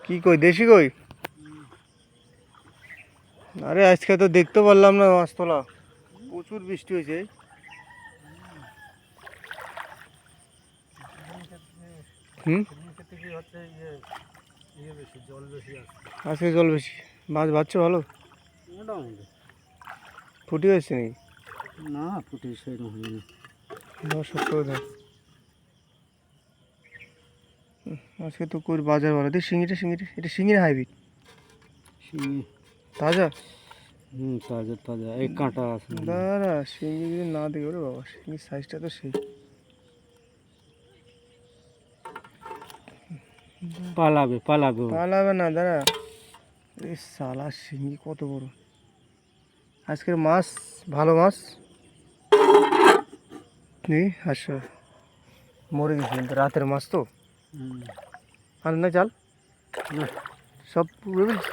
কি কই দেশি কই? আরে আজকে তো দেখতে পারলাম না মাছ তোলা, প্রচুর বৃষ্টি হয়েছে। হুম, আজকে জল বেশি, মাছ বাড়ছে ভালো। মোটামুটি ফুটি হয়েছে নাকি? না, ফুটে সেরকম হয়নি। সত্য কথা, আজকে তো কই বাজার ভালো। দেখ শিঙিটা, এটা শিঙির হাইব্রিড শিঙি তাজা। তাজা তাজা, এই কাঁটা আছে। দাঁড়া, শিঙি যদি না দেখি, ওরে বাবা শিঙির সাইজটা তো সেই। পালাবে পালাবে ও। পালাবে না, দাঁড়া। এই সালা শিঙি কত বড়! আজকের মাছ ভালো মাছ নেই। আচ্ছা, মরে গেছে কিন্তু রাতের মাছ তো। আর না চাল না। সব উড়ে গেছে।